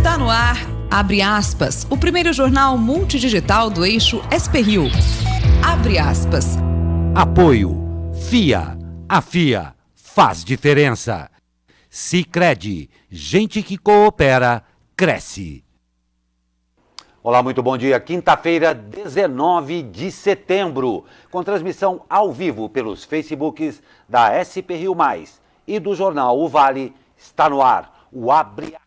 Está no ar, abre aspas, o primeiro jornal multidigital do eixo SP-Rio. Abre aspas. Apoio. FIA. A FIA faz diferença. Sicredi. Gente que coopera, cresce. Olá, muito bom dia. Quinta-feira, 19 de setembro, com transmissão ao vivo pelos Facebooks da SP Rio Mais e do jornal O Vale, está no ar o Abre Aspas,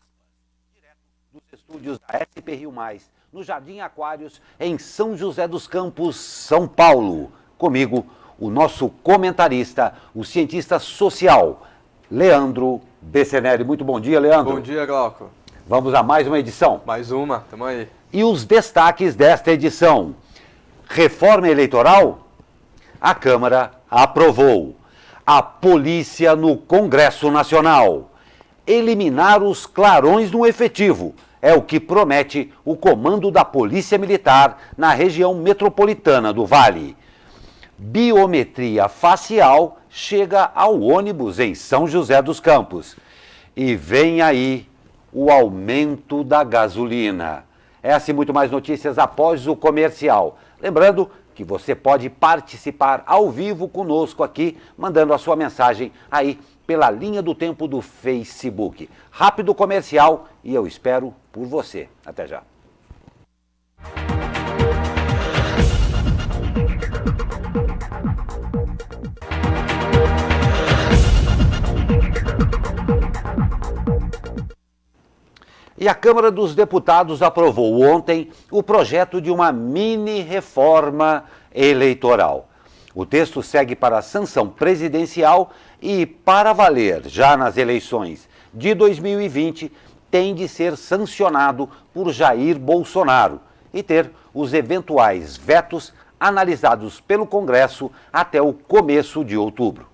direto dos estúdios da SP Rio Mais, no Jardim Aquários, em São José dos Campos, São Paulo. Comigo, o nosso comentarista, o cientista social, Leandro Beceneri. Muito bom dia, Leandro. Bom dia, Glauco. Vamos a mais uma edição. Mais uma, tamo aí. E os destaques desta edição. Reforma eleitoral? A Câmara aprovou. A polícia no Congresso Nacional. Eliminar os clarões no efetivo. É o que promete o comando da Polícia Militar na região metropolitana do Vale. Biometria facial chega ao ônibus em São José dos Campos. E vem aí o aumento da gasolina. Essa e muito mais notícias após o comercial. Lembrando que você pode participar ao vivo conosco aqui, mandando a sua mensagem aí pela linha do tempo do Facebook. Rápido comercial e eu espero por você. Até já. E a Câmara dos Deputados aprovou ontem o projeto de uma mini-reforma eleitoral. O texto segue para a sanção presidencial e, para valer já nas eleições de 2020, tem de ser sancionado por Jair Bolsonaro e ter os eventuais vetos analisados pelo Congresso até o começo de outubro.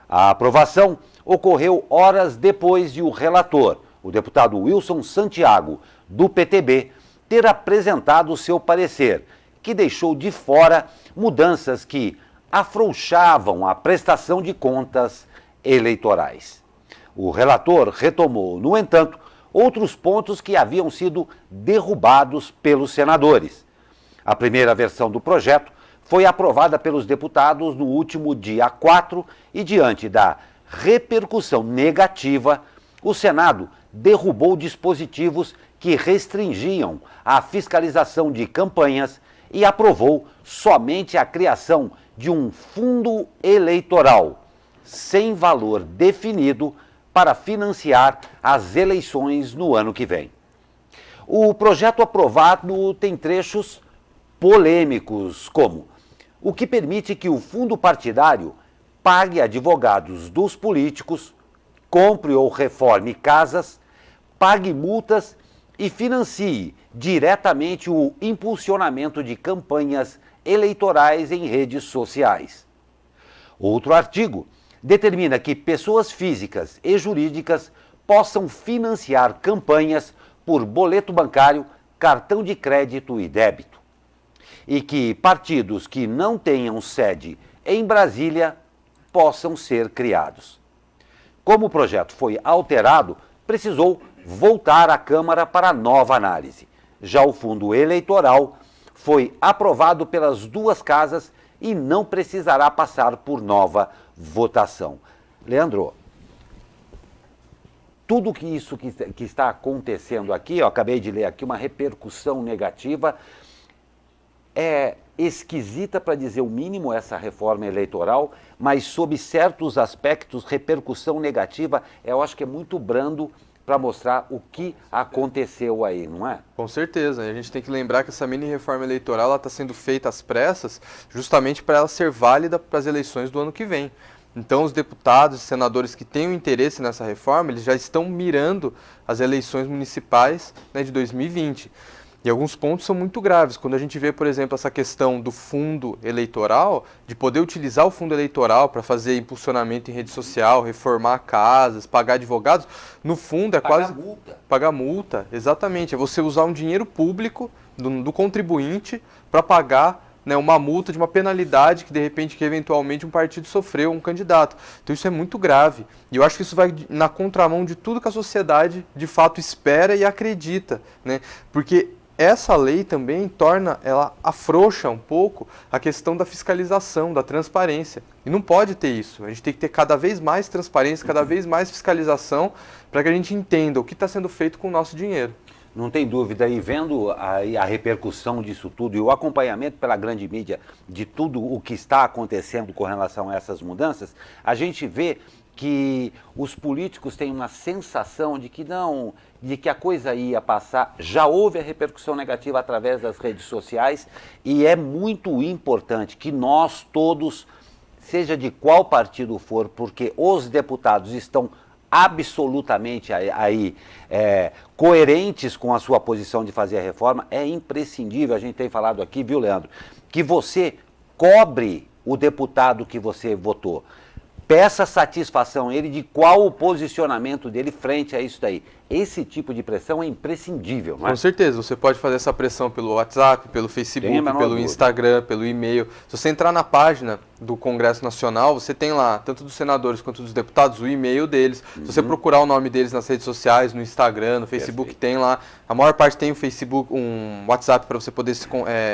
A aprovação ocorreu horas depois de o relator, o deputado Wilson Santiago, do PTB, ter apresentado seu parecer, que deixou de fora mudanças que afrouxavam a prestação de contas eleitorais. O relator retomou, no entanto, outros pontos que haviam sido derrubados pelos senadores. A primeira versão do projeto foi aprovada pelos deputados no último dia 4 e, diante da repercussão negativa, o Senado derrubou dispositivos que restringiam a fiscalização de campanhas e aprovou somente a criação de um fundo eleitoral, sem valor definido, para financiar as eleições no ano que vem. O projeto aprovado tem trechos polêmicos, como o que permite que o fundo partidário pague advogados dos políticos, compre ou reforme casas, pague multas e financie diretamente o impulsionamento de campanhas eleitorais em redes sociais. Outro artigo determina que pessoas físicas e jurídicas possam financiar campanhas por boleto bancário, cartão de crédito e débito. E que partidos que não tenham sede em Brasília possam ser criados. Como o projeto foi alterado, precisou voltar à Câmara para nova análise. Já o fundo eleitoral foi aprovado pelas duas casas e não precisará passar por nova votação. Leandro, tudo isso que está acontecendo aqui, eu acabei de ler aqui, uma repercussão negativa, é esquisita para dizer o mínimo essa reforma eleitoral, mas sob certos aspectos, repercussão negativa, eu acho que é muito brando para mostrar o que aconteceu aí, não é? Com certeza. A gente tem que lembrar que essa mini reforma eleitoral está sendo feita às pressas justamente para ela ser válida para as eleições do ano que vem. Então, os deputados e senadores que têm o interesse nessa reforma, eles já estão mirando as eleições municipais, né, de 2020. E alguns pontos são muito graves. Quando a gente vê, por exemplo, essa questão do fundo eleitoral, de poder utilizar o fundo eleitoral para fazer impulsionamento em rede social, reformar casas, pagar advogados, no fundo é quase... multa. Pagar multa, exatamente. É você usar um dinheiro público do contribuinte para pagar né, uma multa, de uma penalidade que de repente, que eventualmente um partido sofreu, um candidato. Então isso é muito grave. E eu acho que isso vai na contramão de tudo que a sociedade de fato espera e acredita, né? Porque essa lei também ela afrouxa um pouco a questão da fiscalização, da transparência. E não pode ter isso. A gente tem que ter cada vez mais transparência, cada vez mais fiscalização, para que a gente entenda o que está sendo feito com o nosso dinheiro. Não tem dúvida, e vendo a repercussão disso tudo e o acompanhamento pela grande mídia de tudo o que está acontecendo com relação a essas mudanças, a gente vê que os políticos têm uma sensação de que não, de que a coisa ia passar. Já houve a repercussão negativa através das redes sociais e é muito importante que nós todos, seja de qual partido for, porque os deputados estão absolutamente coerentes com a sua posição de fazer a reforma, é imprescindível, a gente tem falado aqui, viu, Leandro, que você cobre o deputado que você votou. Peça satisfação a ele de qual o posicionamento dele frente a isso daí. Esse tipo de pressão é imprescindível, não é? Com certeza, você pode fazer essa pressão pelo WhatsApp, pelo Facebook, pelo Instagram, pelo e-mail. Se você entrar na página do Congresso Nacional, você tem lá, tanto dos senadores quanto dos deputados, o e-mail deles. Se você procurar o nome deles nas redes sociais, no Instagram, no Facebook, tem lá. A maior parte tem o Facebook, um WhatsApp para você poder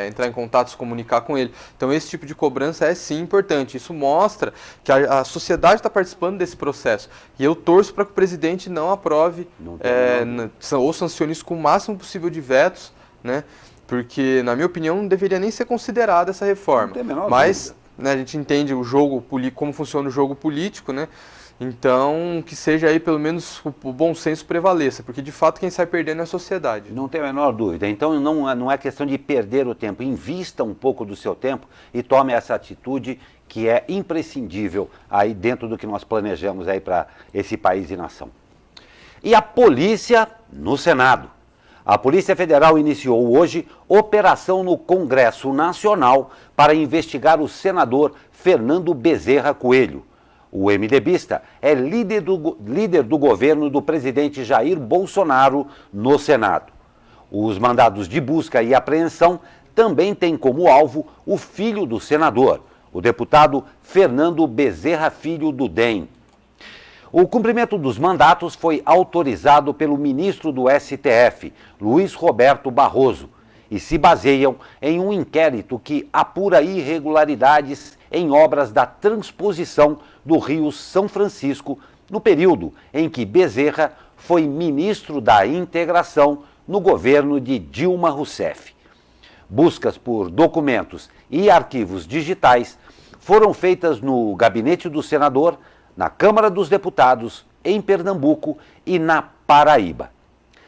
entrar em contato, se comunicar com ele. Então esse tipo de cobrança é sim importante. Isso mostra que a sociedade está participando desse processo. E eu torço para que o presidente não aprove ou sancione isso com o máximo possível de vetos, né? Porque, na minha opinião, não deveria nem ser considerada essa reforma. Mas né, a gente entende o jogo como funciona o jogo político, né? Então, que seja aí pelo menos o bom senso prevaleça, porque de fato quem sai perdendo é a sociedade. Não tem a menor dúvida. Então não é questão de perder o tempo. Invista um pouco do seu tempo e tome essa atitude que é imprescindível aí dentro do que nós planejamos aí para esse país e nação. E a polícia no Senado. A Polícia Federal iniciou hoje operação no Congresso Nacional para investigar o senador Fernando Bezerra Coelho. O MDBista é líder do governo do presidente Jair Bolsonaro no Senado. Os mandados de busca e apreensão também têm como alvo o filho do senador, o deputado Fernando Bezerra Filho do DEM. O cumprimento dos mandatos foi autorizado pelo ministro do STF, Luiz Roberto Barroso, e se baseiam em um inquérito que apura irregularidades em obras da transposição do Rio São Francisco, no período em que Bezerra foi ministro da Integração no governo de Dilma Rousseff. Buscas por documentos e arquivos digitais foram feitas no gabinete do senador, na Câmara dos Deputados, em Pernambuco e na Paraíba.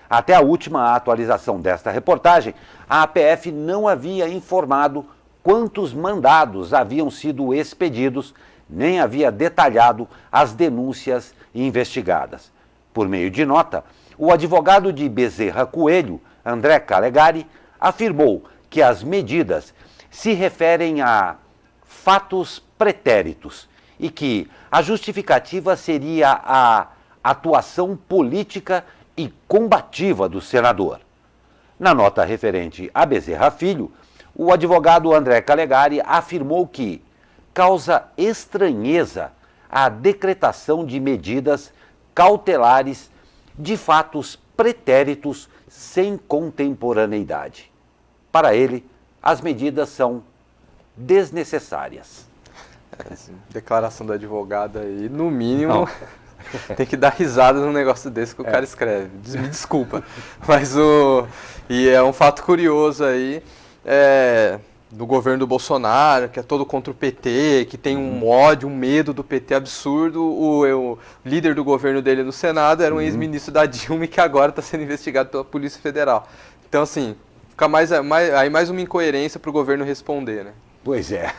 Até a última atualização desta reportagem, a APF não havia informado quantos mandados haviam sido expedidos, nem havia detalhado as denúncias investigadas. Por meio de nota, o advogado de Bezerra Coelho, André Calegari, afirmou que as medidas se referem a fatos pretéritos e que a justificativa seria a atuação política e combativa do senador. Na nota referente a Bezerra Filho, o advogado André Calegari afirmou que causa estranheza a decretação de medidas cautelares de fatos pretéritos sem contemporaneidade. Para ele, as medidas são desnecessárias. Declaração do advogado aí, no mínimo, tem que dar risada num negócio desse que o cara escreve. Me desculpa. Mas e é um fato curioso aí, do governo do Bolsonaro, que é todo contra o PT, que tem um ódio, um medo do PT absurdo. O líder do governo dele no Senado era um ex-ministro da Dilma e que agora está sendo investigado pela Polícia Federal. Então, assim, fica mais uma incoerência para o governo responder, né? Pois é.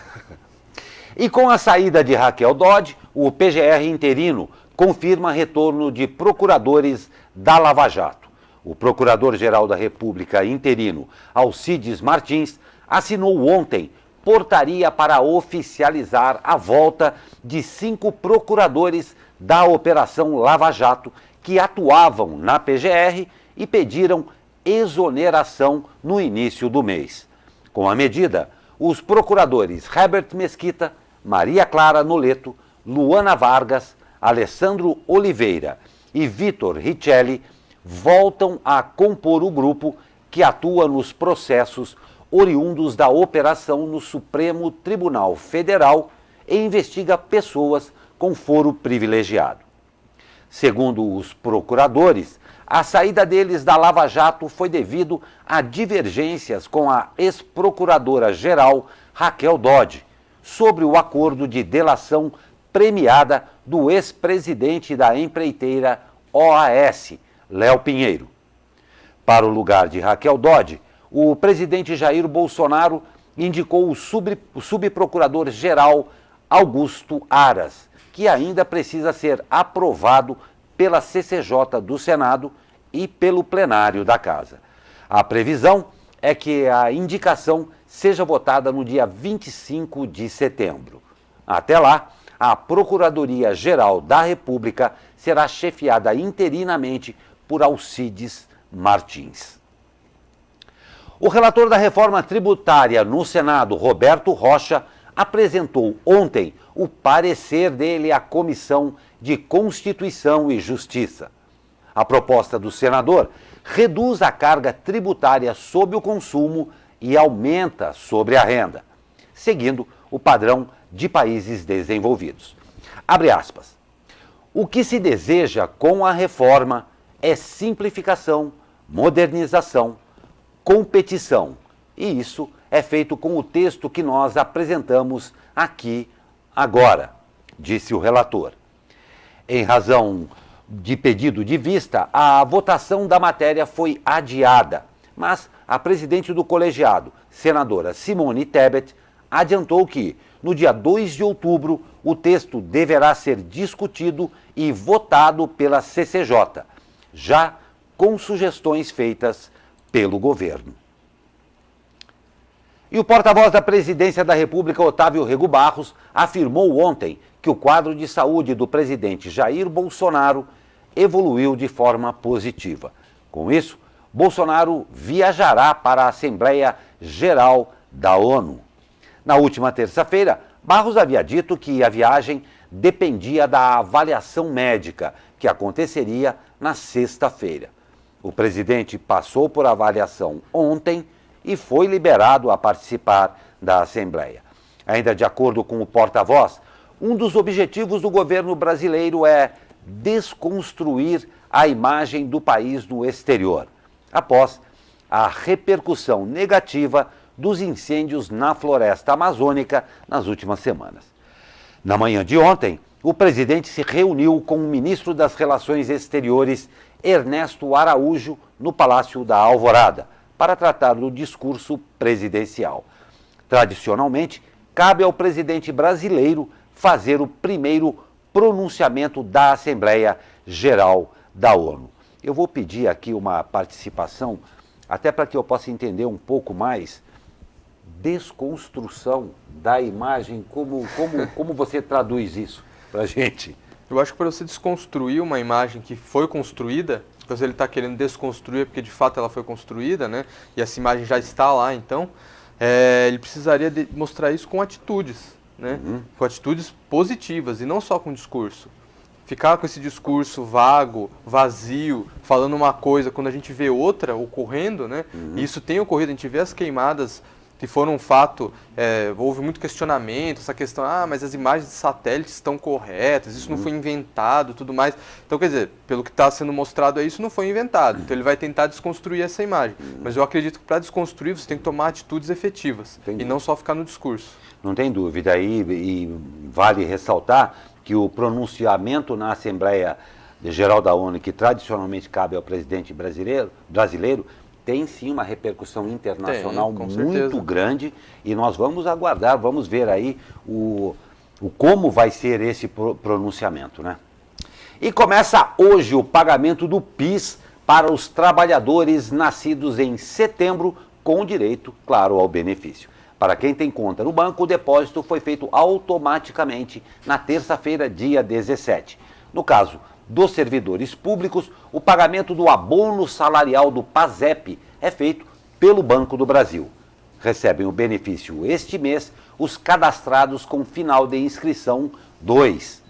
E com a saída de Raquel Dodge, o PGR interino confirma retorno de procuradores da Lava Jato. O Procurador-Geral da República interino, Alcides Martins, assinou ontem portaria para oficializar a volta de 5 procuradores da Operação Lava Jato que atuavam na PGR e pediram exoneração no início do mês. Com a medida, os procuradores Herbert Mesquita, Maria Clara Noleto, Luana Vargas, Alessandro Oliveira e Vitor Richelli voltam a compor o grupo que atua nos processos oriundos da operação no Supremo Tribunal Federal e investiga pessoas com foro privilegiado. Segundo os procuradores, a saída deles da Lava Jato foi devido a divergências com a ex-procuradora-geral Raquel Dodge sobre o acordo de delação premiada do ex-presidente da empreiteira OAS, Léo Pinheiro. Para o lugar de Raquel Dodge, o presidente Jair Bolsonaro indicou o subprocurador-geral Augusto Aras, que ainda precisa ser aprovado pela CCJ do Senado e pelo plenário da Casa. A previsão é que a indicação seja votada no dia 25 de setembro. Até lá, a Procuradoria-Geral da República será chefiada interinamente por Alcides Martins. O relator da reforma tributária no Senado, Roberto Rocha, apresentou ontem o parecer dele à Comissão de Constituição e Justiça. A proposta do senador reduz a carga tributária sobre o consumo e aumenta sobre a renda, seguindo o padrão de países desenvolvidos. Abre aspas. O que se deseja com a reforma é simplificação, modernização, competição, e isso é feito com o texto que nós apresentamos aqui agora, disse o relator. Em razão de pedido de vista, a votação da matéria foi adiada, mas a presidente do colegiado, senadora Simone Tebet, adiantou que, no dia 2 de outubro, o texto deverá ser discutido e votado pela CCJ, já com sugestões feitas pelo governo. E o porta-voz da Presidência da República, Otávio Rego Barros, afirmou ontem que o quadro de saúde do presidente Jair Bolsonaro evoluiu de forma positiva. Com isso, Bolsonaro viajará para a Assembleia Geral da ONU. Na última terça-feira, Barros havia dito que a viagem dependia da avaliação médica, que aconteceria na sexta-feira. O presidente passou por avaliação ontem e foi liberado a participar da Assembleia. Ainda de acordo com o porta-voz, um dos objetivos do governo brasileiro é desconstruir a imagem do país no exterior, após a repercussão negativa dos incêndios na floresta amazônica nas últimas semanas. Na manhã de ontem, o presidente se reuniu com o ministro das Relações Exteriores, Ernesto Araújo, no Palácio da Alvorada, para tratar do discurso presidencial. Tradicionalmente, cabe ao presidente brasileiro fazer o primeiro pronunciamento da Assembleia Geral da ONU. Eu vou pedir aqui uma participação, até para que eu possa entender um pouco mais, desconstrução da imagem, como você traduz isso para a gente? Eu acho que para você desconstruir uma imagem que foi construída, então se ele está querendo desconstruir, porque de fato ela foi construída, né? E essa imagem já está lá, então, ele precisaria mostrar isso com atitudes, né? Com atitudes positivas e não só com discurso. Ficar com esse discurso vago, vazio, falando uma coisa quando a gente vê outra ocorrendo, né? E isso tem ocorrido, a gente vê as queimadas que foram um fato, houve muito questionamento, essa questão, mas as imagens de satélites estão corretas, isso não foi inventado, tudo mais. Então, quer dizer, pelo que está sendo mostrado aí, isso não foi inventado. Então, ele vai tentar desconstruir essa imagem. Mas eu acredito que para desconstruir, você tem que tomar atitudes efetivas e não só ficar no discurso. Não tem dúvida. E vale ressaltar que o pronunciamento na Assembleia Geral da ONU, que tradicionalmente cabe ao presidente brasileiro, tem sim uma repercussão internacional muito grande e nós vamos aguardar, vamos ver aí o como vai ser esse pronunciamento, né? E começa hoje o pagamento do PIS para os trabalhadores nascidos em setembro com direito, claro, ao benefício. Para quem tem conta no banco, o depósito foi feito automaticamente na terça-feira, dia 17. No caso dos servidores públicos, o pagamento do abono salarial do PASEP é feito pelo Banco do Brasil. Recebem o benefício este mês os cadastrados com final de inscrição 2.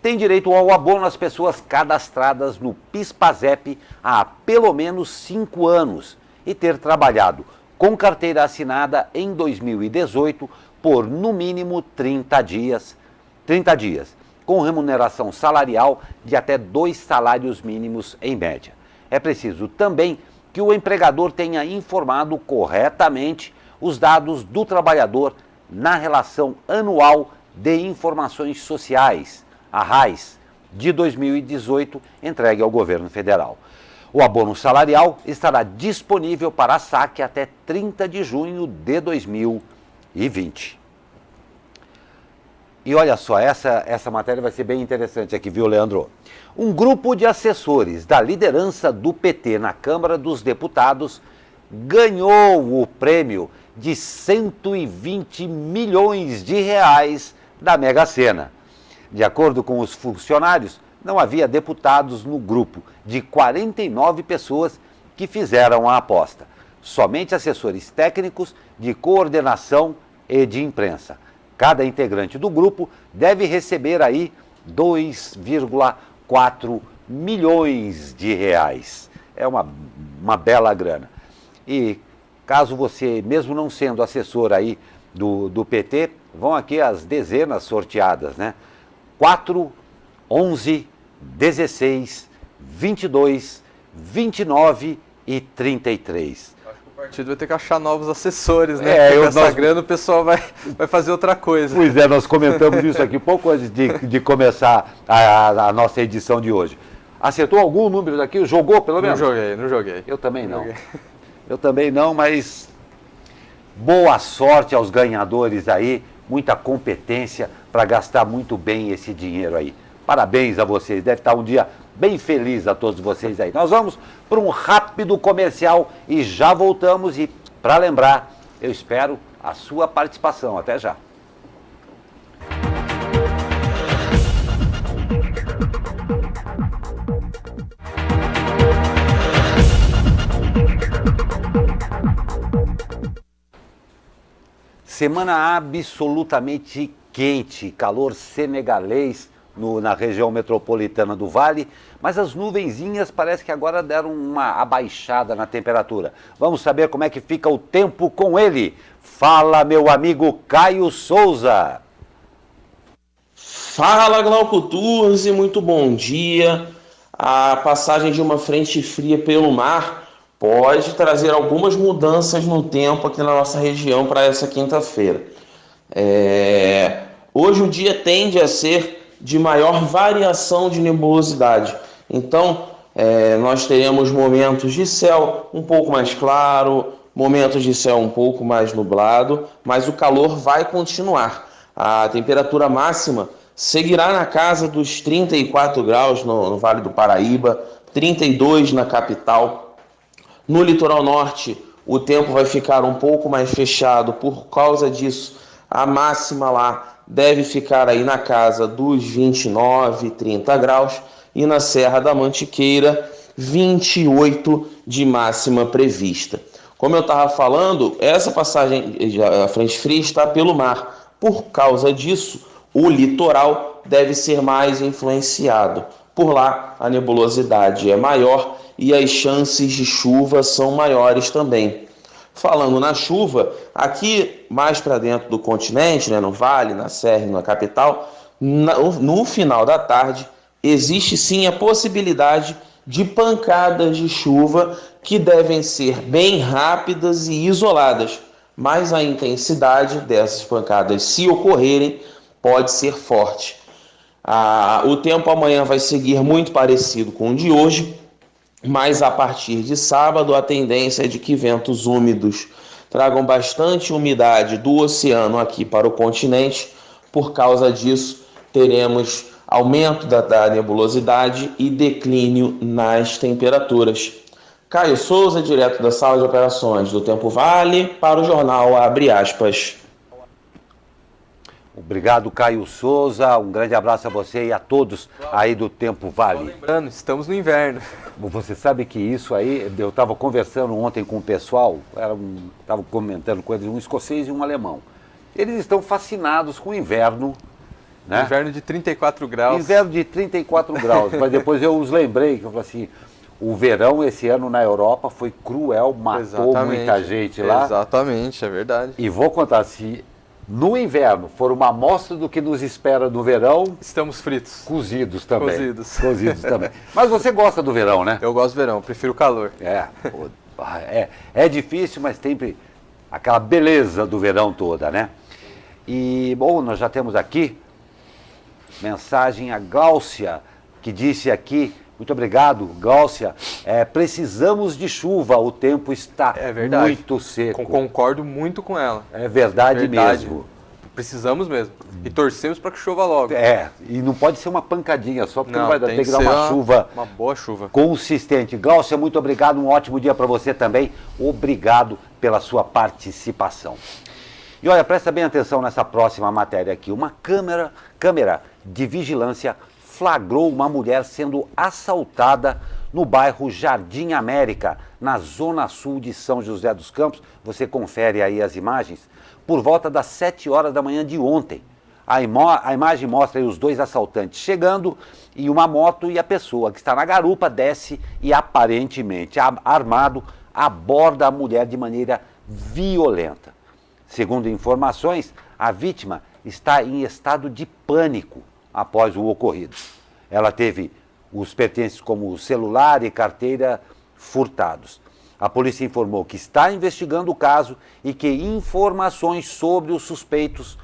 Tem direito ao abono as pessoas cadastradas no PIS/PASEP há pelo menos 5 anos e ter trabalhado com carteira assinada em 2018 por no mínimo 30 dias, com remuneração salarial de até 2 salários mínimos em média. É preciso também que o empregador tenha informado corretamente os dados do trabalhador na relação anual de informações sociais, a RAIS, de 2018, entregue ao governo federal. O abono salarial estará disponível para saque até 30 de junho de 2020. E olha só, essa matéria vai ser bem interessante aqui, viu, Leandro? Um grupo de assessores da liderança do PT na Câmara dos Deputados ganhou o prêmio de 120 milhões de reais da Mega Sena. De acordo com os funcionários, não havia deputados no grupo de 49 pessoas que fizeram a aposta. Somente assessores técnicos de coordenação e de imprensa. Cada integrante do grupo deve receber aí 2,4 milhões de reais. É uma bela grana. E caso você, mesmo não sendo assessor aí do PT, vão aqui as dezenas sorteadas, né? 4, 11, 16, 22, 29 e 33. Acho que o partido vai ter que achar novos assessores, né? Porque com essa grana o pessoal vai fazer outra coisa. Pois é, nós comentamos isso aqui pouco antes de começar a nossa edição de hoje. Acertou algum número daqui? Jogou pelo menos? Não joguei. Eu também não. Eu também não, mas boa sorte aos ganhadores aí, muita competência para gastar muito bem esse dinheiro aí. Parabéns a vocês, deve estar um dia bem feliz a todos vocês aí. Nós vamos para um rápido comercial e já voltamos. E para lembrar, eu espero a sua participação. Até já. Semana absolutamente quente, calor senegalês na região metropolitana do Vale, mas as nuvenzinhas parece que agora deram uma abaixada na temperatura. Vamos saber como é que fica o tempo com ele. Fala, meu amigo Caio Souza. Fala, Glauco Turzi, muito bom dia. A passagem de uma frente fria pelo mar pode trazer algumas mudanças no tempo aqui na nossa região para essa quinta-feira. Hoje o dia tende a ser de maior variação de nebulosidade. Então, nós teremos momentos de céu um pouco mais claro, momentos de céu um pouco mais nublado, mas o calor vai continuar. A temperatura máxima seguirá na casa dos 34 graus no Vale do Paraíba, 32 na capital. No litoral norte, o tempo vai ficar um pouco mais fechado. Por causa disso, a máxima lá deve ficar aí na casa dos 29, 30 graus. E na Serra da Mantiqueira, 28 de máxima prevista. Como eu estava falando, essa passagem, a frente fria está pelo mar. Por causa disso, o litoral deve ser mais influenciado. Por lá, a nebulosidade é maior e as chances de chuva são maiores também. Falando na chuva, aqui mais para dentro do continente, no Vale, na Serra e na capital, no final da tarde, existe sim a possibilidade de pancadas de chuva que devem ser bem rápidas e isoladas, mas a intensidade dessas pancadas, se ocorrerem, pode ser forte. O tempo amanhã vai seguir muito parecido com o de hoje, mas a partir de sábado a tendência é de que ventos úmidos tragam bastante umidade do oceano aqui para o continente. Por causa disso, teremos aumento da nebulosidade e declínio nas temperaturas. Caio Souza, direto da Sala de Operações do Tempo Vale, para o jornal Abre Aspas. Obrigado, Caio Souza. Um grande abraço a você e a todos aí do Tempo Vale. Lembrando, estamos no inverno. Você sabe que isso aí, eu estava conversando ontem com o pessoal, estava comentando com eles, um escocês e um alemão. Eles estão fascinados com o inverno, né? Inverno de 34 graus. Inverno de 34 graus, mas depois eu os lembrei, que eu falei assim, o verão esse ano na Europa foi cruel, matou muita gente lá. Exatamente, é verdade. E vou contar, se no inverno for uma amostra do que nos espera no verão... Estamos fritos. Cozidos também. Cozidos também. Mas você gosta do verão, né? Eu gosto do verão, prefiro o calor. É difícil, mas tem aquela beleza do verão toda, né? E, bom, nós já temos aqui mensagem a Gláucia, que disse aqui, muito obrigado, Gláucia, precisamos de chuva, o tempo está muito seco. Concordo muito com ela. É verdade mesmo. Precisamos mesmo. E torcemos para que chova logo. E não pode ser uma pancadinha só, porque não vai dar, tem que dar uma boa chuva consistente. Gláucia, muito obrigado, um ótimo dia para você também. Obrigado pela sua participação. E olha, presta bem atenção nessa próxima matéria aqui. Uma câmera de vigilância flagrou uma mulher sendo assaltada no bairro Jardim América, na zona sul de São José dos Campos. Você confere aí as imagens. Por volta das 7 horas da manhã de ontem. A imagem mostra aí os dois assaltantes chegando e uma moto, e a pessoa que está na garupa desce e aparentemente armado aborda a mulher de maneira violenta. Segundo informações, a vítima está em estado de pânico após o ocorrido. Ela teve os pertences como celular e carteira furtados. A polícia informou que está investigando o caso e que informações sobre os suspeitos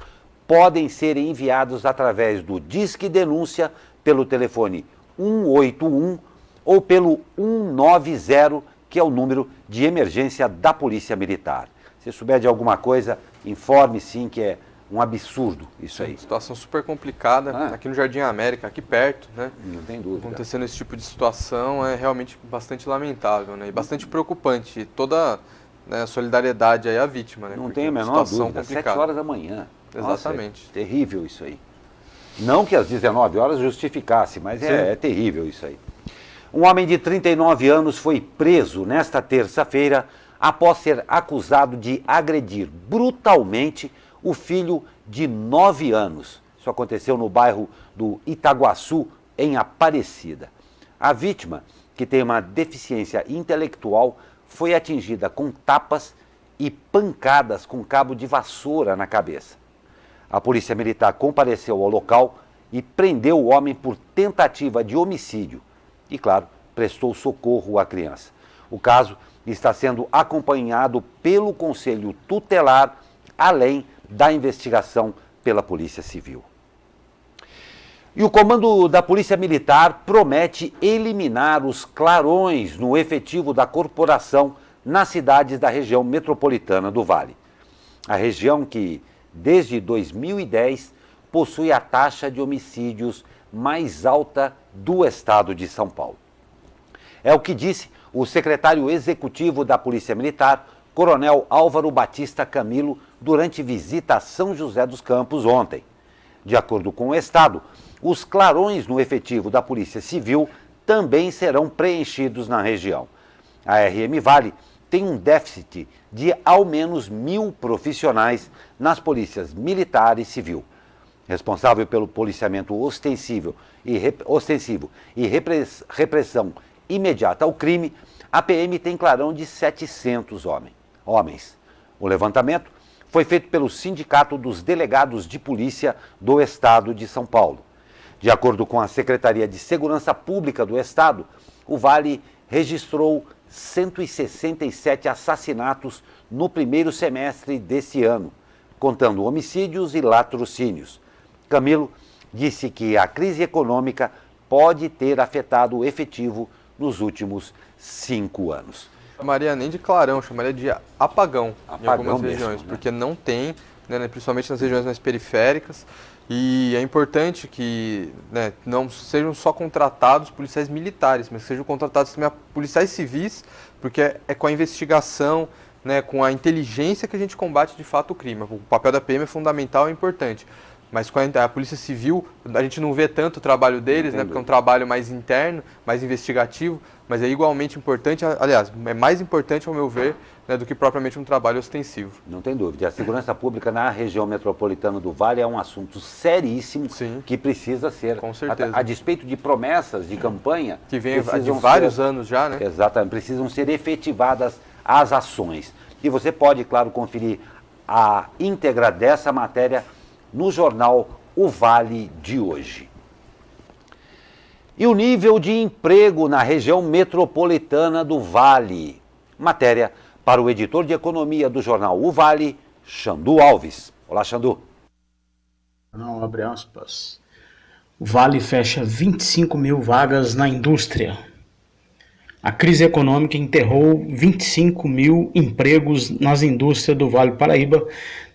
podem ser enviados através do Disque Denúncia pelo telefone 181 ou pelo 190, que é o número de emergência da Polícia Militar. Se souber de alguma coisa, informe sim, que é um absurdo isso aí. Situação super complicada, aqui no Jardim América, aqui perto, né? Não tem dúvida. Acontecendo esse tipo de situação é realmente bastante lamentável, né? E bastante preocupante. E toda a solidariedade aí à vítima, né? Não tem a menor dúvida. 7 horas da manhã. Exatamente. Nossa, é terrível isso aí. Não que às 19 horas justificasse, mas é terrível isso aí. Um homem de 39 anos foi preso nesta terça-feira após ser acusado de agredir brutalmente o filho de 9 anos. Isso aconteceu no bairro do Itaguaçu, em Aparecida. A vítima, que tem uma deficiência intelectual, foi atingida com tapas e pancadas com cabo de vassoura na cabeça. A polícia militar compareceu ao local e prendeu o homem por tentativa de homicídio e, claro, prestou socorro à criança. O caso está sendo acompanhado pelo Conselho Tutelar, além da investigação pela Polícia Civil. E o comando da Polícia Militar promete eliminar os clarões no efetivo da corporação nas cidades da região metropolitana do Vale. A região que, desde 2010, possui a taxa de homicídios mais alta do estado de São Paulo. É o que disse o secretário executivo da Polícia Militar, Coronel Álvaro Batista Camilo, durante visita a São José dos Campos ontem. De acordo com o Estado, os clarões no efetivo da Polícia Civil também serão preenchidos na região. A RM Vale tem um déficit de ao menos 1.000 profissionais nas polícias militar e civil. Responsável pelo policiamento ostensivo e repressão imediata ao crime, a PM tem clarão de 700 homens. O levantamento foi feito pelo Sindicato dos Delegados de Polícia do Estado de São Paulo. De acordo com a Secretaria de Segurança Pública do Estado, o Vale registrou 167 assassinatos no primeiro semestre desse ano, contando homicídios e latrocínios. Camilo disse que a crise econômica pode ter afetado o efetivo nos últimos 5 anos. Chamaria nem de clarão, chamaria de apagão em algumas regiões, mesmo, né? Porque não tem, né, principalmente nas regiões mais periféricas, e é importante que, né, não sejam só contratados policiais militares, mas sejam contratados também policiais civis, porque é com a investigação, né, com a inteligência que a gente combate de fato o crime. O papel da PM é fundamental e importante. mas com a Polícia Civil, a gente não vê tanto o trabalho deles, né, porque é um trabalho mais interno, mais investigativo, mas é igualmente importante, aliás, é mais importante, ao meu ver, né, do que propriamente um trabalho ostensivo. Não tem dúvida. A segurança pública na região metropolitana do Vale é um assunto seríssimo. Sim. Que precisa ser, com certeza, a despeito de promessas de campanha, que vem de vários anos já, né? Exatamente, precisam ser efetivadas as ações. E você pode, claro, conferir a íntegra dessa matéria no jornal O Vale de hoje. E o nível de emprego na região metropolitana do Vale. Matéria para o editor de economia do jornal O Vale, Xandu Alves. Olá, Xandu. Não, abre aspas. O Vale fecha 25 mil vagas na indústria. A crise econômica enterrou 25 mil empregos nas indústrias do Vale Paraíba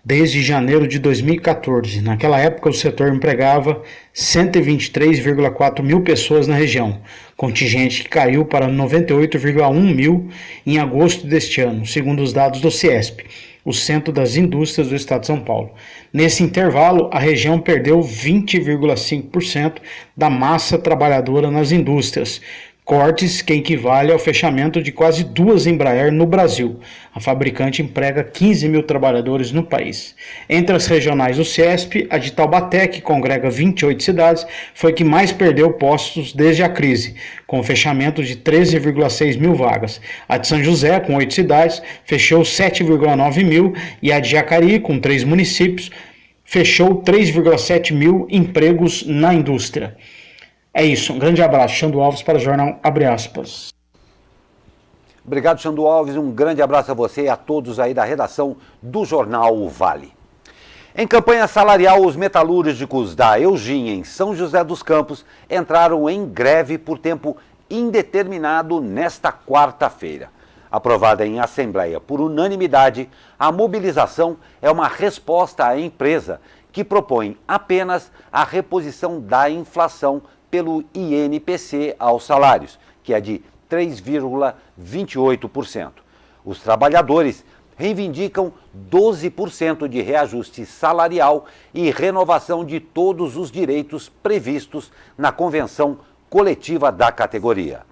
desde janeiro de 2014. Naquela época, o setor empregava 123,4 mil pessoas na região, contingente que caiu para 98,1 mil em agosto deste ano, segundo os dados do CIESP, o Centro das Indústrias do Estado de São Paulo. Nesse intervalo, a região perdeu 20,5% da massa trabalhadora nas indústrias, cortes que equivale ao fechamento de quase 2 Embraer no Brasil. A fabricante emprega 15 mil trabalhadores no país. Entre as regionais do CIESP, a de Taubaté, que congrega 28 cidades, foi que mais perdeu postos desde a crise, com o fechamento de 13,6 mil vagas. A de São José, com 8 cidades, fechou 7,9 mil e a de Jacareí, com 3 municípios, fechou 3,7 mil empregos na indústria. É isso, um grande abraço. Xandu Alves para o jornal Abre Aspas. Obrigado, Xandu Alves. Um grande abraço a você e a todos aí da redação do jornal O Vale. Em campanha salarial, os metalúrgicos da Eugin, em São José dos Campos, entraram em greve por tempo indeterminado nesta quarta-feira. Aprovada em assembleia por unanimidade, a mobilização é uma resposta à empresa, que propõe apenas a reposição da inflação pelo INPC aos salários, que é de 3,28%. Os trabalhadores reivindicam 12% de reajuste salarial e renovação de todos os direitos previstos na convenção coletiva da categoria.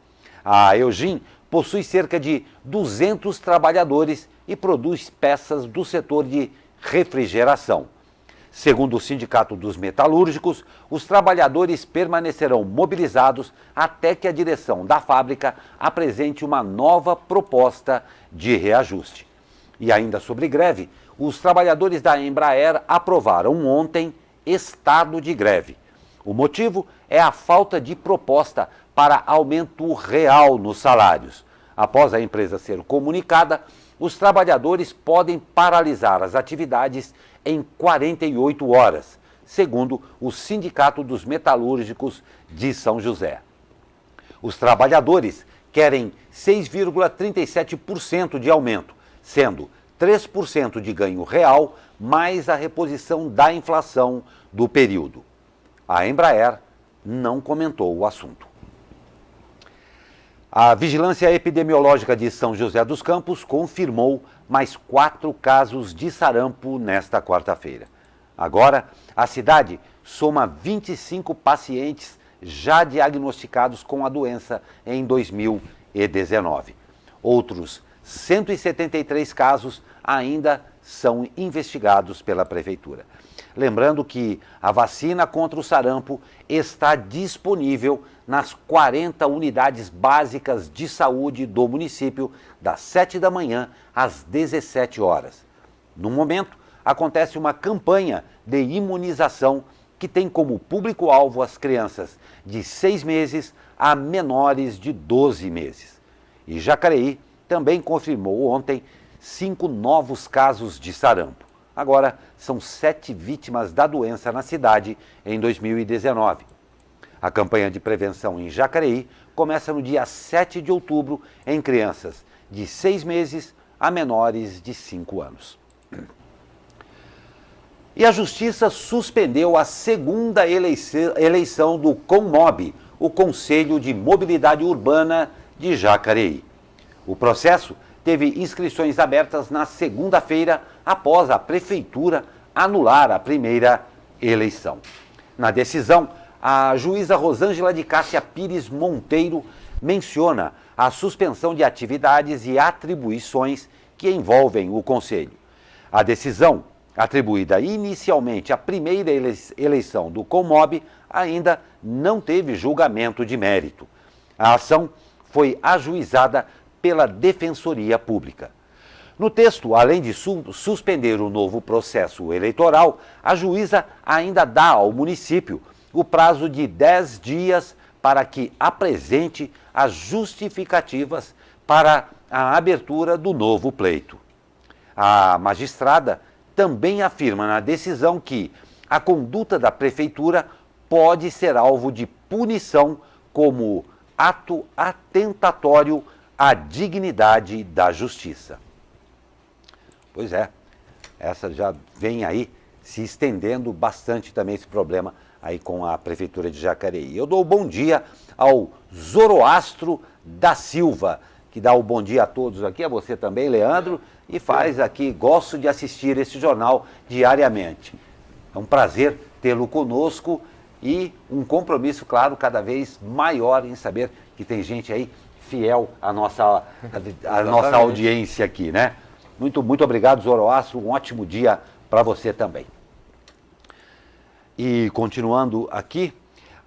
A Eugin possui cerca de 200 trabalhadores e produz peças do setor de refrigeração. Segundo o Sindicato dos Metalúrgicos, os trabalhadores permanecerão mobilizados até que a direção da fábrica apresente uma nova proposta de reajuste. E ainda sobre greve, os trabalhadores da Embraer aprovaram ontem estado de greve. O motivo é a falta de proposta para aumento real nos salários. Após a empresa ser comunicada, os trabalhadores podem paralisar as atividades em 48 horas, segundo o Sindicato dos Metalúrgicos de São José. Os trabalhadores querem 6,37% de aumento, sendo 3% de ganho real, mais a reposição da inflação do período. A Embraer não comentou o assunto. A Vigilância Epidemiológica de São José dos Campos confirmou mais 4 casos de sarampo nesta quarta-feira. Agora, a cidade soma 25 pacientes já diagnosticados com a doença em 2019. Outros 173 casos ainda são investigados pela Prefeitura. Lembrando que a vacina contra o sarampo está disponível nas 40 unidades básicas de saúde do município, das 7 da manhã às 17 horas. No momento, acontece uma campanha de imunização que tem como público-alvo as crianças de 6 meses a menores de 12 meses. E Jacareí também confirmou ontem 5 novos casos de sarampo. Agora, são 7 vítimas da doença na cidade em 2019. A campanha de prevenção em Jacareí começa no dia 7 de outubro em crianças de 6 meses a menores de 5 anos. E a Justiça suspendeu a segunda eleição do CONMOB, o Conselho de Mobilidade Urbana de Jacareí. O processo teve inscrições abertas na segunda-feira, após a Prefeitura anular a primeira eleição. Na decisão, a juíza Rosângela de Cássia Pires Monteiro menciona a suspensão de atividades e atribuições que envolvem o Conselho. A decisão, atribuída inicialmente à primeira eleição do Comob, ainda não teve julgamento de mérito. A ação foi ajuizada pela Defensoria Pública. No texto, além de suspender o novo processo eleitoral, a juíza ainda dá ao município o prazo de 10 dias para que apresente as justificativas para a abertura do novo pleito. A magistrada também afirma na decisão que a conduta da prefeitura pode ser alvo de punição como ato atentatório à dignidade da justiça. Pois é, essa já vem aí se estendendo bastante também esse problema aí com a Prefeitura de Jacareí. Eu dou o bom dia ao Zoroastro da Silva, que dá o bom dia a todos aqui, a você também, Leandro, e faz aqui, gosto de assistir esse jornal diariamente. É um prazer tê-lo conosco e um compromisso, claro, cada vez maior em saber que tem gente aí fiel à nossa audiência aqui, né? Muito obrigado, Zoroastro, um ótimo dia para você também. E continuando aqui,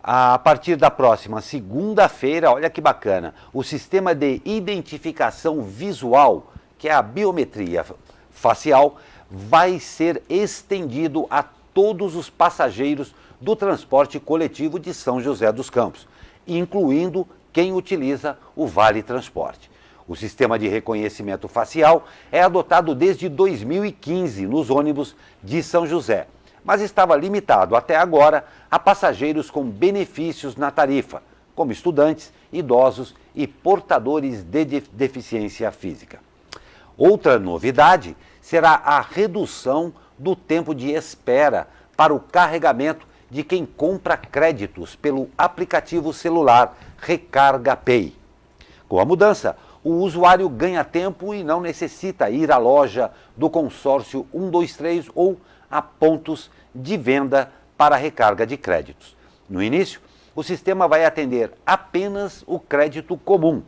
a partir da próxima segunda-feira, olha que bacana, o sistema de identificação visual, que é a biometria facial, vai ser estendido a todos os passageiros do transporte coletivo de São José dos Campos, incluindo quem utiliza o Vale Transporte. O sistema de reconhecimento facial é adotado desde 2015 nos ônibus de São José, mas estava limitado até agora a passageiros com benefícios na tarifa, como estudantes, idosos e portadores de deficiência física. Outra novidade será a redução do tempo de espera para o carregamento de quem compra créditos pelo aplicativo celular Recarga Pay. Com a mudança, o usuário ganha tempo e não necessita ir à loja do consórcio 123 ou a pontos de venda para recarga de créditos. No início, o sistema vai atender apenas o crédito comum.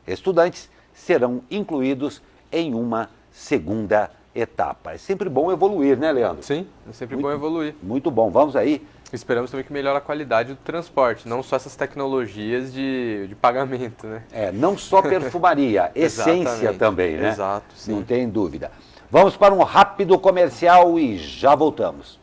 Estudantes serão incluídos em uma segunda etapa. É sempre bom evoluir, né, Leandro? Sim, é sempre bom evoluir. Muito bom, vamos aí. Esperamos também que melhore a qualidade do transporte, não só essas tecnologias de pagamento, né? Não só perfumaria, essência também, né? Exato, sim. Não tem dúvida. Vamos para um rápido comercial e já voltamos.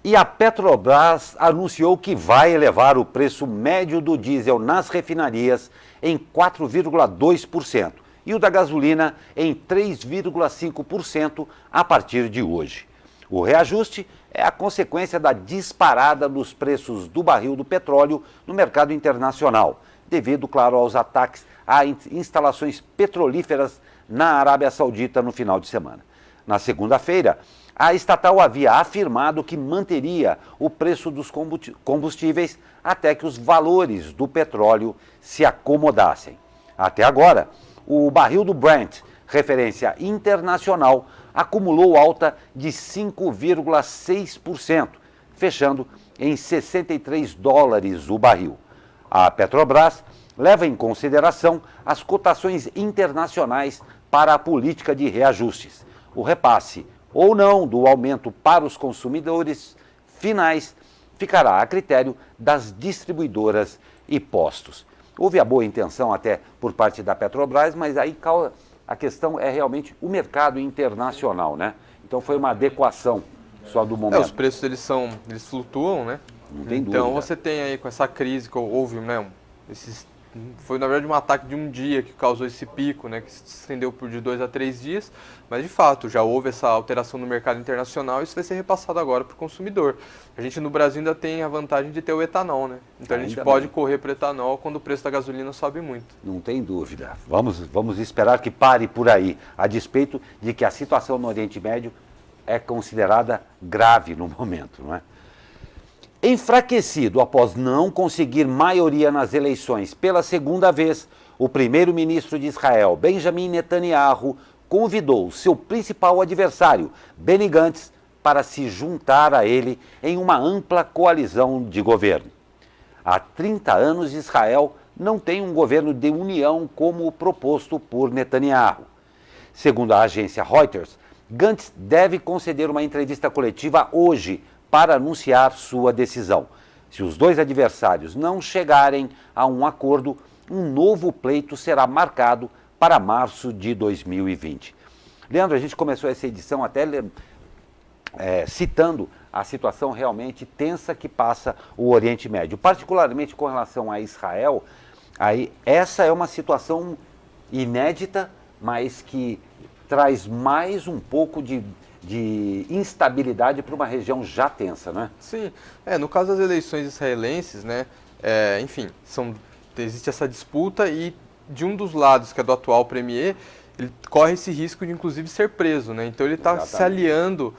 E a Petrobras anunciou que vai elevar o preço médio do diesel nas refinarias em 4,2% e o da gasolina em 3,5% a partir de hoje. O reajuste é a consequência da disparada dos preços do barril do petróleo no mercado internacional, devido, claro, aos ataques a instalações petrolíferas na Arábia Saudita no final de semana. Na segunda-feira, a estatal havia afirmado que manteria o preço dos combustíveis até que os valores do petróleo se acomodassem. Até agora, o barril do Brent, referência internacional, acumulou alta de 5,6%, fechando em 63 dólares o barril. A Petrobras leva em consideração as cotações internacionais para a política de reajustes. O repasse ou não do aumento para os consumidores finais ficará a critério das distribuidoras e postos. Houve a boa intenção até por parte da Petrobras, mas aí a questão é realmente o mercado internacional, né? Então foi uma adequação só do momento. Os preços eles flutuam, né? Não tem dúvida. Então você tem aí com essa crise que houve, né? Foi na verdade um ataque de um dia que causou esse pico, né? Que se estendeu por de 2 a 3 dias, mas de fato já houve essa alteração no mercado internacional e isso vai ser repassado agora para o consumidor. A gente no Brasil ainda tem a vantagem de ter o etanol, né? Então a gente pode correr para o etanol quando o preço da gasolina sobe muito. Não tem dúvida. Vamos esperar que pare por aí, a despeito de que a situação no Oriente Médio é considerada grave no momento, não é? Enfraquecido após não conseguir maioria nas eleições pela segunda vez, o primeiro-ministro de Israel, Benjamin Netanyahu, convidou seu principal adversário, Benny Gantz, para se juntar a ele em uma ampla coalizão de governo. Há 30 anos, Israel não tem um governo de união como o proposto por Netanyahu. Segundo a agência Reuters, Gantz deve conceder uma entrevista coletiva hoje para anunciar sua decisão. Se os dois adversários não chegarem a um acordo, um novo pleito será marcado para março de 2020. Leandro, a gente começou essa edição até citando a situação realmente tensa que passa o Oriente Médio, particularmente com relação a Israel. Aí, essa é uma situação inédita, mas que traz mais um pouco de instabilidade para uma região já tensa, né? Sim, no caso das eleições israelenses, né, enfim, existe essa disputa e de um dos lados, que é do atual premier, ele corre esse risco de inclusive ser preso, né? Então ele está se aliando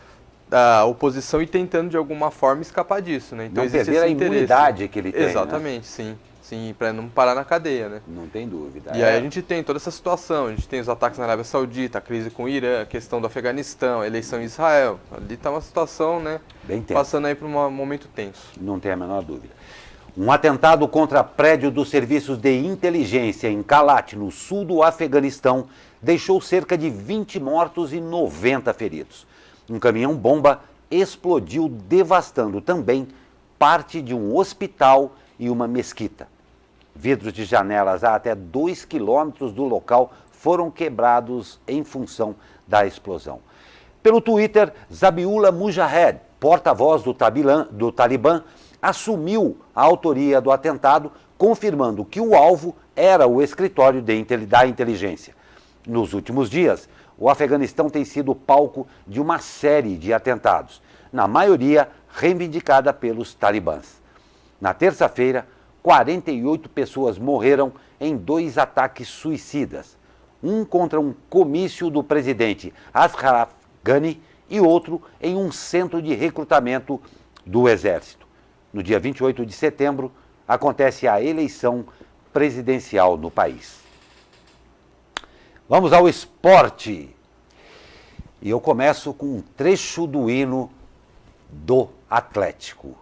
da oposição e tentando de alguma forma escapar disso, né? Então não perder a imunidade que ele tem. Exatamente, né? Sim, para não parar na cadeia, né? Não tem dúvida. E aí a gente tem toda essa situação, a gente tem os ataques na Arábia Saudita, a crise com o Irã, a questão do Afeganistão, a eleição em Israel. Ali está uma situação, né? Bem tensa. Passando aí por um momento tenso. Não tem a menor dúvida. Um atentado contra prédio dos serviços de inteligência em Kalat, no sul do Afeganistão, deixou cerca de 20 mortos e 90 feridos. Um caminhão-bomba explodiu, devastando também parte de um hospital e uma mesquita. Vidros de janelas a até 2 quilômetros do local foram quebrados em função da explosão. Pelo Twitter, Zabiullah Mujahid, porta-voz do Talibã, assumiu a autoria do atentado, confirmando que o alvo era o escritório da inteligência. Nos últimos dias, o Afeganistão tem sido palco de uma série de atentados, na maioria reivindicada pelos talibãs. Na terça-feira, 48 pessoas morreram em 2 ataques suicidas, um contra um comício do presidente Ashraf Ghani e outro em um centro de recrutamento do Exército. No dia 28 de setembro, acontece a eleição presidencial no país. Vamos ao esporte. E eu começo com um trecho do hino do Atlético.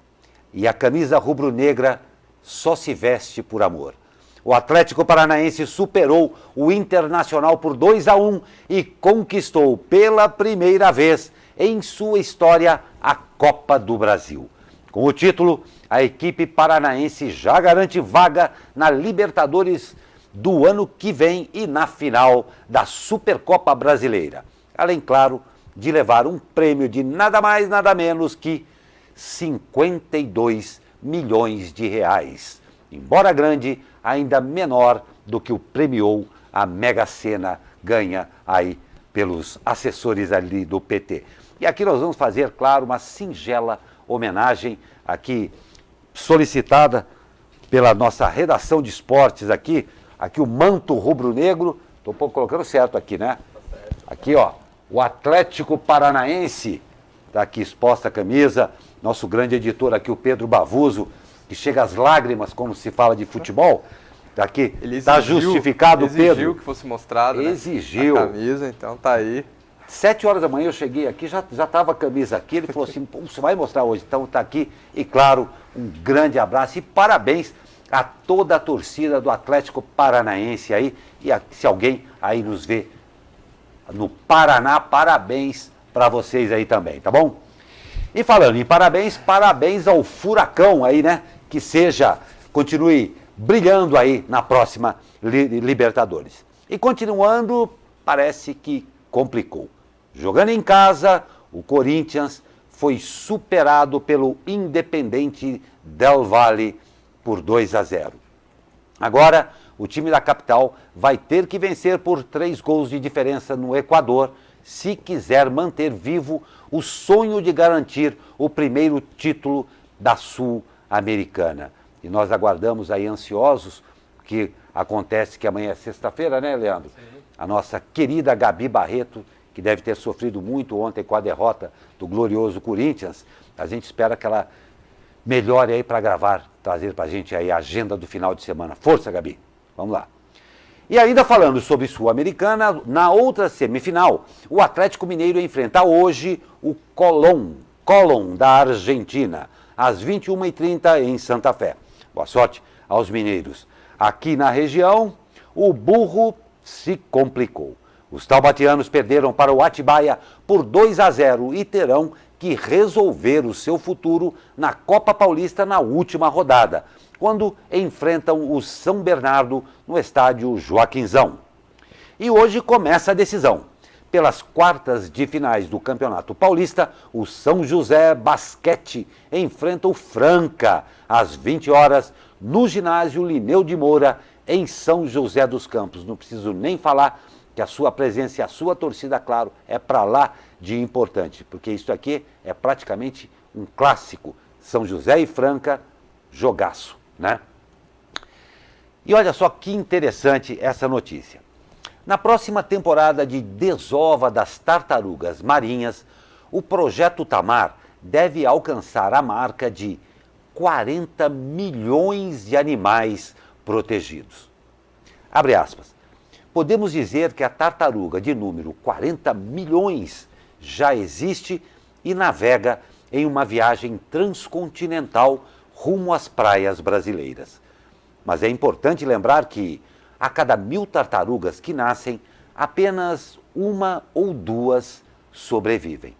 E a camisa rubro-negra só se veste por amor. O Atlético Paranaense superou o Internacional por 2-1 e conquistou pela primeira vez em sua história a Copa do Brasil. Com o título, a equipe paranaense já garante vaga na Libertadores do ano que vem e na final da Supercopa Brasileira. Além, claro, de levar um prêmio de nada mais, nada menos que 52 milhões de reais. Embora grande, ainda menor do que o premiou a Mega Sena ganha aí pelos assessores ali do PT. E aqui nós vamos fazer, claro, uma singela homenagem aqui solicitada pela nossa redação de esportes aqui o manto rubro-negro, estou colocando certo aqui, né? Aqui, ó, o Atlético Paranaense, está aqui exposta a camisa, nosso grande editor aqui, o Pedro Bavuso, que chega às lágrimas quando se fala de futebol, está aqui, está justificado, Pedro. Exigiu que fosse mostrado, exigiu. Né? A camisa, então tá aí. 7 horas da manhã eu cheguei aqui, já estava a camisa aqui, ele falou assim, você vai mostrar hoje, então está aqui, e claro, um grande abraço e parabéns a toda a torcida do Atlético Paranaense aí, e se alguém aí nos vê no Paraná, parabéns para vocês aí também, tá bom? E falando em parabéns ao Furacão aí, né, que continue brilhando aí na próxima Libertadores. E continuando, parece que complicou. Jogando em casa, o Corinthians foi superado pelo Independente Del Valle por 2-0. Agora, o time da capital vai ter que vencer por 3 gols de diferença no Equador, se quiser manter vivo o sonho de garantir o primeiro título da Sul-Americana. E nós aguardamos aí ansiosos, que acontece que amanhã é sexta-feira, né, Leandro? Sim. A nossa querida Gabi Barreto, que deve ter sofrido muito ontem com a derrota do glorioso Corinthians, a gente espera que ela melhore aí para gravar, trazer para a gente aí a agenda do final de semana. Força, Gabi. Vamos lá. E ainda falando sobre Sul-Americana, na outra semifinal, o Atlético Mineiro enfrenta hoje o Colón da Argentina, às 21h30 em Santa Fé. Boa sorte aos mineiros. Aqui na região, o burro se complicou. Os taubatianos perderam para o Atibaia por 2-0 e terão que resolver o seu futuro na Copa Paulista na última rodada, quando enfrentam o São Bernardo no estádio Joaquinzão. E hoje começa a decisão. Pelas quartas de finais do Campeonato Paulista, o São José Basquete enfrenta o Franca, às 20 horas, no ginásio Lineu de Moura, em São José dos Campos. Não preciso nem falar que a sua presença e a sua torcida, claro, é para lá de importante, porque isso aqui é praticamente um clássico. São José e Franca, jogaço, né? E olha só que interessante essa notícia. Na próxima temporada de Desova das Tartarugas Marinhas, o Projeto Tamar deve alcançar a marca de 40 milhões de animais protegidos. Abre aspas. Podemos dizer que a tartaruga de número 40 milhões já existe e navega em uma viagem transcontinental rumo às praias brasileiras. Mas é importante lembrar que, a cada 1000 tartarugas que nascem, apenas 1 ou 2 sobrevivem.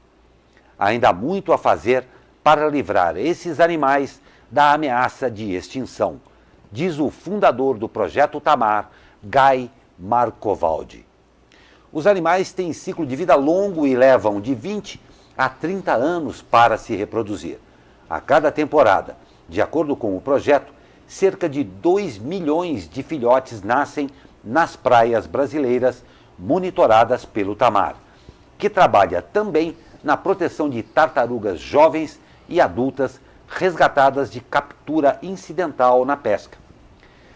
Ainda há muito a fazer para livrar esses animais da ameaça de extinção, diz o fundador do Projeto Tamar, Guy Marcovaldi. Os animais têm ciclo de vida longo e levam de 20 a 30 anos para se reproduzir. A cada temporada, de acordo com o projeto, cerca de 2 milhões de filhotes nascem nas praias brasileiras monitoradas pelo Tamar, que trabalha também na proteção de tartarugas jovens e adultas resgatadas de captura incidental na pesca.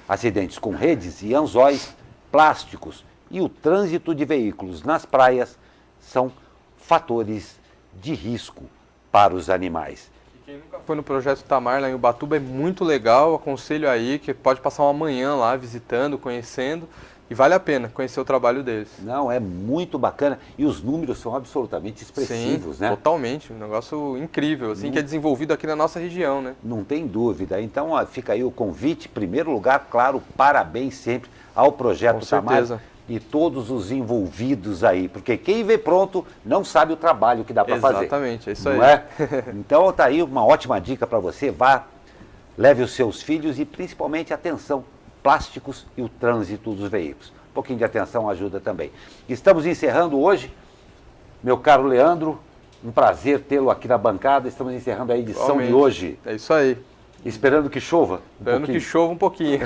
Acidentes com redes e anzóis, plásticos e o trânsito de veículos nas praias são fatores de risco para os animais. Quem nunca foi no Projeto Tamar lá em Ubatuba é muito legal, aconselho aí que pode passar uma manhã lá visitando, conhecendo, e vale a pena conhecer o trabalho deles. Não, é muito bacana e os números são absolutamente expressivos, Sim, né? Totalmente, um negócio incrível, assim, que é desenvolvido aqui na nossa região, né? Não tem dúvida. Então, ó, fica aí o convite, em primeiro lugar, claro, parabéns sempre ao Projeto Tamar e todos os envolvidos aí, porque quem vê pronto não sabe o trabalho que dá para fazer. Exatamente, é isso não aí. É? Então, tá aí uma ótima dica para você, vá, leve os seus filhos e principalmente atenção, plásticos e o trânsito dos veículos. Um pouquinho de atenção ajuda também. Estamos encerrando hoje, meu caro Leandro, um prazer tê-lo aqui na bancada, estamos encerrando a edição de hoje. É isso aí. Esperando que chova? Esperando que chova um pouquinho.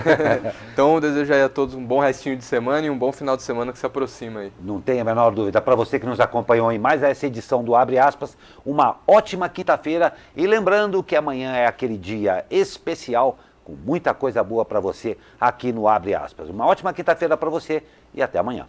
Então, eu desejo aí a todos um bom restinho de semana e um bom final de semana que se aproxima aí. Não tenha a menor dúvida. Para você que nos acompanhou em mais essa edição do Abre Aspas, uma ótima quinta-feira. E lembrando que amanhã é aquele dia especial, com muita coisa boa para você aqui no Abre Aspas. Uma ótima quinta-feira para você e até amanhã.